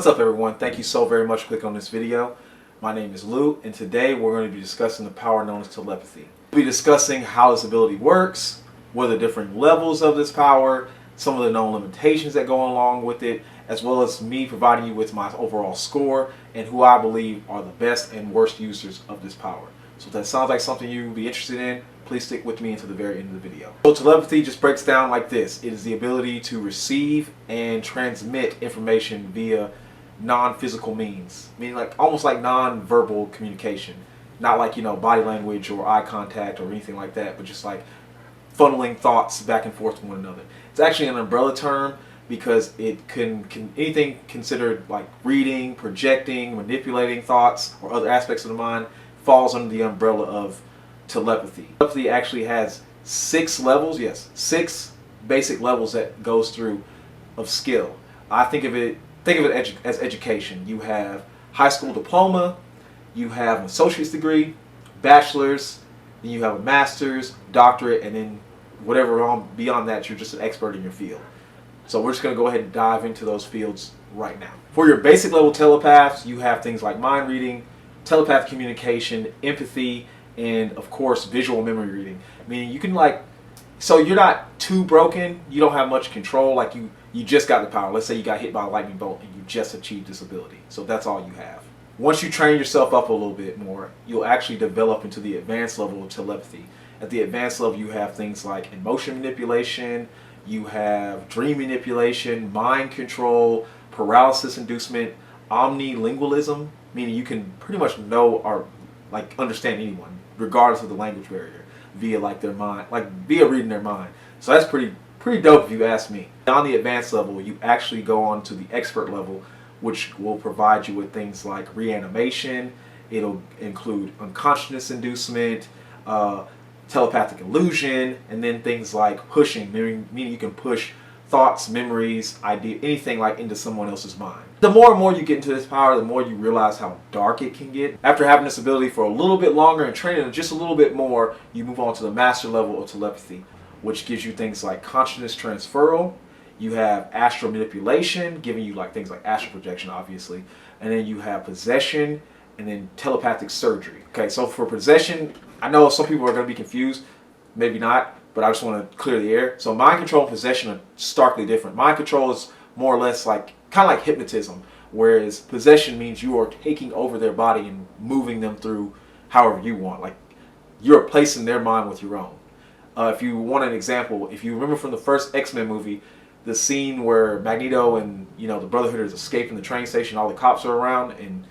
What's up everyone? Thank you so very much for clicking on this video. My name is Lou and today we're going to be discussing the power known as telepathy. We'll be discussing how this ability works, what are the different levels of this power, some of the known limitations that go along with it, as well as me providing you with my overall score and who I believe are the best and worst users of this power. So if that sounds like something you would be interested in, please stick with me until the very end of the video. So telepathy just breaks down like this. It is the ability to receive and transmit information via non-physical means, meaning like almost like non-verbal communication, not like, you know, body language or eye contact or anything like that, but just like funneling thoughts back and forth to one another. It's actually an umbrella term because it can anything considered like reading, projecting, manipulating thoughts or other aspects of the mind falls under the umbrella of telepathy. Telepathy actually has 6 levels, yes, 6 basic levels that goes through of skill. I think of it as education. You have high school diploma, you have an associate's degree, bachelor's, then you have a master's, doctorate, and then whatever on beyond that, you're just an expert in your field. So we're just going to go ahead and dive into those fields right now. For your basic level telepaths, you have things like mind reading, telepathic communication, empathy, and of course visual memory reading. Meaning you can so you're not too broken, you don't have much control, like you just got the power. Let's say you got hit by a lightning bolt and you just achieved this ability. So that's all you have. Once you train yourself up a little bit more, you'll actually develop into the advanced level of telepathy. At the advanced level, you have things like emotion manipulation, you have dream manipulation, mind control, paralysis inducement, omnilingualism, meaning you can pretty much know or like understand anyone, regardless of the language barrier, via like their mind, like via reading their mind. So that's pretty dope if you ask me. On the advanced level, you actually go on to the expert level, which will provide you with things like reanimation. It'll include unconsciousness inducement, telepathic illusion, and then things like pushing, meaning you can push thoughts, memories, anything like into someone else's mind. The more and more you get into this power, the more you realize how dark it can get. After having this ability for a little bit longer and training it just a little bit more, you move on to the master level of telepathy, which gives you things like consciousness transferal. You have astral manipulation, giving you like things like astral projection, obviously. And then you have possession, and then telepathic surgery. Okay, so for possession, I know some people are going to be confused, maybe not, but I just want to clear the air. So mind control and possession are starkly different. Mind control is more or less like, kind of like hypnotism, whereas possession means you are taking over their body and moving them through however you want. Like you're replacing their mind with your own. If you want an example, if you remember from the first X-Men movie, the scene where Magneto and, you know, the Brotherhood is escaping the train station, all the cops are around, and,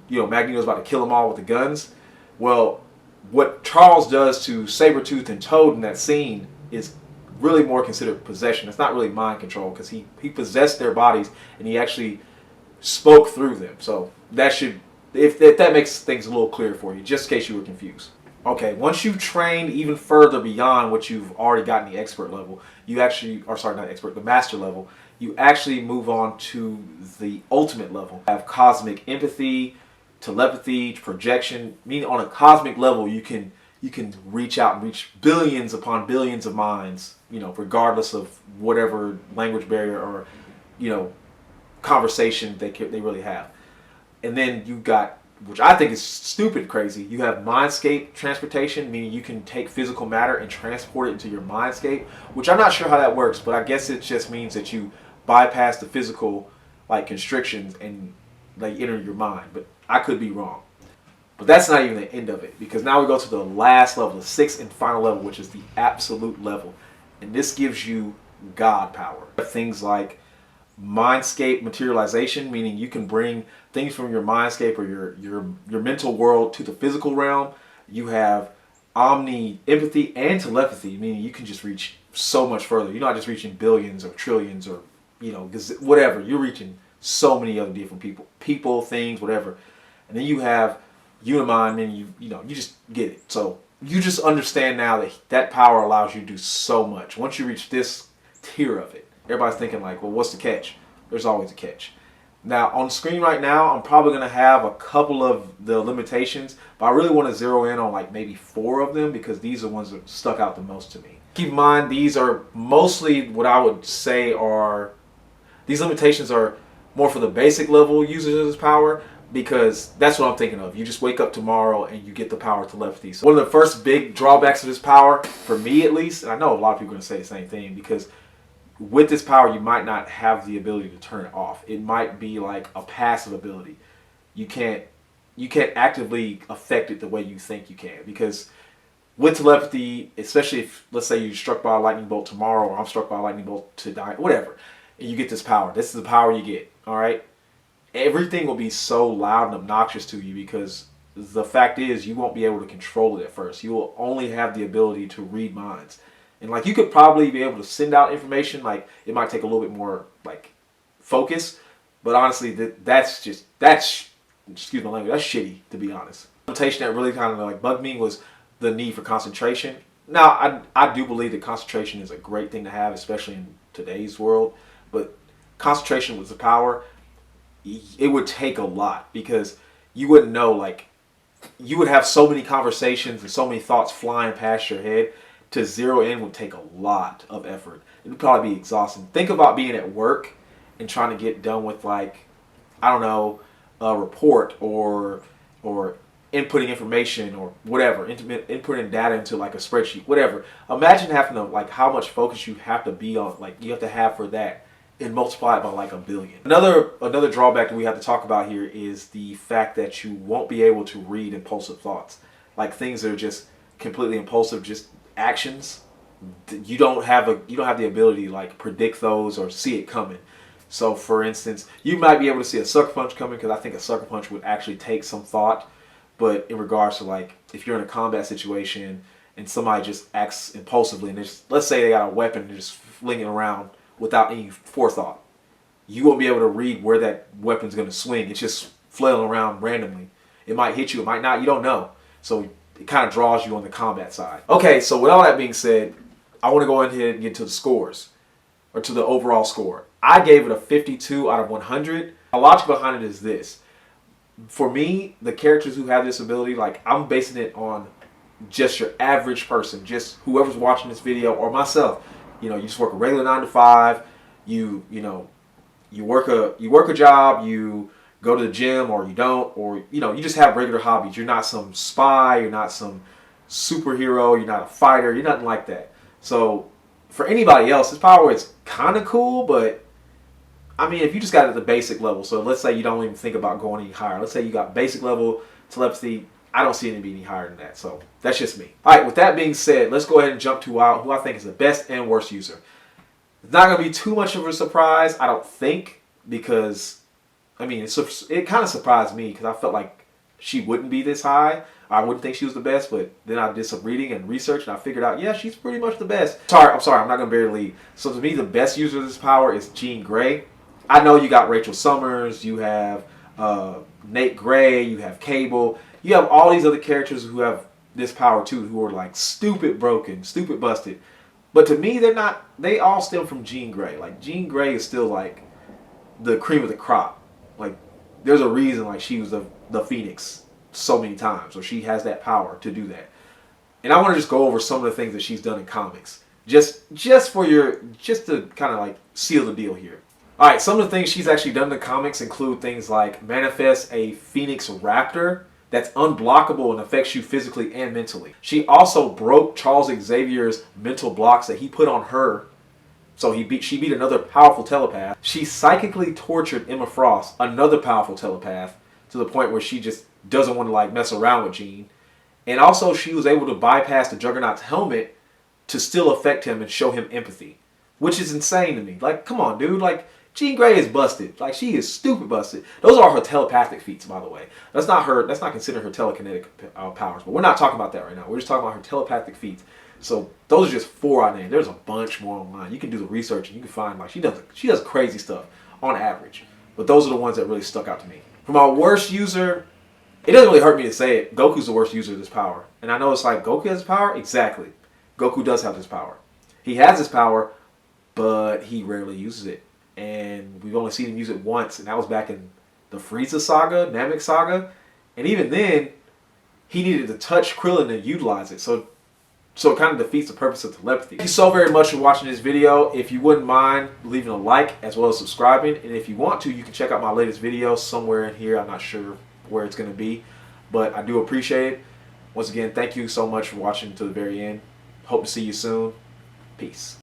you know, Magneto's about to kill them all with the guns. Well, what Charles does to Sabretooth and Toad in that scene is really more considered possession. It's not really mind control because he possessed their bodies and he actually spoke through them. So that should, if that makes things a little clearer for you, just in case you were confused. Okay, once you've trained even further beyond what you've already gotten the expert level, you actually, or sorry, not expert, the master level, you actually move on to the ultimate level. You have cosmic empathy, telepathy, projection, meaning on a cosmic level you can reach out and reach billions upon billions of minds, you know, regardless of whatever language barrier or, you know, conversation they really have. And then you got, which I think is stupid crazy, you have Mindscape transportation, meaning you can take physical matter and transport it into your Mindscape, which I'm not sure how that works, but I guess it just means that you bypass the physical like constrictions and like enter your mind, but I could be wrong. But that's not even the end of it, because now we go to the last level, the 6th and final level, which is the absolute level, and this gives you God power. Things like Mindscape materialization, meaning you can bring things from your mindscape or your mental world to the physical realm. You have omni empathy and telepathy, meaning you can just reach so much further. You're not just reaching billions or trillions or, you know, whatever. You're reaching so many other different people, things, whatever. And then you have Unimind, meaning you know, you just get it. So you just understand now that power allows you to do so much. Once you reach this tier of it, everybody's thinking like, well, what's the catch? There's always a catch. Now, on the screen right now, I'm probably going to have a couple of the limitations, but I really want to zero in on like maybe 4 of them because these are the ones that stuck out the most to me. Keep in mind, these are mostly what I would say are, these limitations are more for the basic level users of this power, because that's what I'm thinking of. You just wake up tomorrow and you get the power of telepathy. So one of the first big drawbacks of this power, for me at least, and I know a lot of people are going to say the same thing, because with this power you might not have the ability to turn it off. It might be like a passive ability. You can't actively affect it the way you think you can, because with telepathy, especially if, let's say, you're struck by a lightning bolt tomorrow, or I'm struck by a lightning bolt tonight, whatever, and you get this power. This is the power you get, all right? Everything will be so loud and obnoxious to you, because the fact is you won't be able to control it at first. You will only have the ability to read minds. And like, you could probably be able to send out information. Like, it might take a little bit more like focus, but honestly, that's excuse my language, that's shitty, to be honest. The limitation that really kind of like bugged me was the need for concentration. Now, I do believe that concentration is a great thing to have, especially in today's world, but concentration with the power, it would take a lot, because you wouldn't know, like, you would have so many conversations and so many thoughts flying past your head. To zero in would take a lot of effort. It would probably be exhausting. Think about being at work and trying to get done with, like, I don't know, a report or inputting information or whatever, inputting data into like a spreadsheet, whatever. Imagine having to, like, how much focus you have to be on, like, you have to have for that, and multiply it by like 1 billion. Another drawback that we have to talk about here is the fact that you won't be able to read impulsive thoughts, like things that are just completely impulsive, just actions. You don't have the ability to like predict those or see it coming. So for instance, you might be able to see a sucker punch coming, because I think a sucker punch would actually take some thought. But in regards to, like, if you're in a combat situation and somebody just acts impulsively, and let's say they got a weapon and they're just flinging around without any forethought, you won't be able to read where that weapon's going to swing. It's just flailing around randomly. It might hit you, it might not, you don't know. So it kind of draws you on the combat side. Okay, so with all that being said, I want to go ahead and get to the scores, or to the overall score. I gave it a 52 out of 100. The logic behind it is this. For me, the characters who have this ability, like, I'm basing it on just your average person, just whoever's watching this video, or myself. You know, you just work a regular 9 to 5. You work a job. You go to the gym, or you don't, or you just have regular hobbies. You're not some spy. You're not some superhero. You're not a fighter. You're nothing like that. So for anybody else, this power is kind of cool, but I mean, if you just got it at the basic level, so let's say you don't even think about going any higher. Let's say you got basic level telepathy. I don't see it any higher than that. So that's just me. All right, with that being said, let's go ahead and jump to who I think is the best and worst user. It's not going to be too much of a surprise, I don't think, because, I mean, it kind of surprised me, because I felt like she wouldn't be this high. I wouldn't think she was the best, but then I did some reading and research, and I figured out, yeah, she's pretty much the best. I'm sorry, I'm not going to bury the lead. So to me, the best user of this power is Jean Grey. I know you got Rachel Summers, you have Nate Gray, you have Cable, you have all these other characters who have this power too, who are like stupid broken, stupid busted. But to me, they're not. They all stem from Jean Grey. Like, Jean Grey is still like the cream of the crop. Like, there's a reason like she was the Phoenix so many times, or she has that power to do that. And I want to just go over some of the things that she's done in comics, just to kind of like seal the deal here. All right, some of the things she's actually done in the comics include things like manifest a Phoenix Raptor that's unblockable and affects you physically and mentally. She also broke Charles Xavier's mental blocks that he put on her, so she beat another powerful telepath. She psychically tortured Emma Frost, another powerful telepath, to the point where she just doesn't want to like mess around with Jean. And also she was able to bypass the Juggernaut's helmet to still affect him and show him empathy, which is insane to me. Like, come on, dude. Like, Jean Grey is busted. Like, she is stupid busted. Those are her telepathic feats, by the way. That's not considered her telekinetic powers. But we're not talking about that right now. We're just talking about her telepathic feats. So those are just 4 I named. There's a bunch more online. You can do the research and you can find, like, she does crazy stuff on average. But those are the ones that really stuck out to me. For my worst user, it doesn't really hurt me to say it. Goku's the worst user of this power. And I know it's like, Goku has this power? Exactly. Goku does have this power. He has this power, but he rarely uses it. And we've only seen him use it once, and that was back in the Frieza saga, Namek saga. And even then, he needed to touch Krillin to utilize it. So So it kind of defeats the purpose of telepathy. Thank you so very much for watching this video. If you wouldn't mind leaving a like as well as subscribing, and if you want to, you can check out my latest video somewhere in here. I'm not sure where it's going to be, but I do appreciate it. Once again, thank you so much for watching to the very end. Hope to see you soon. Peace.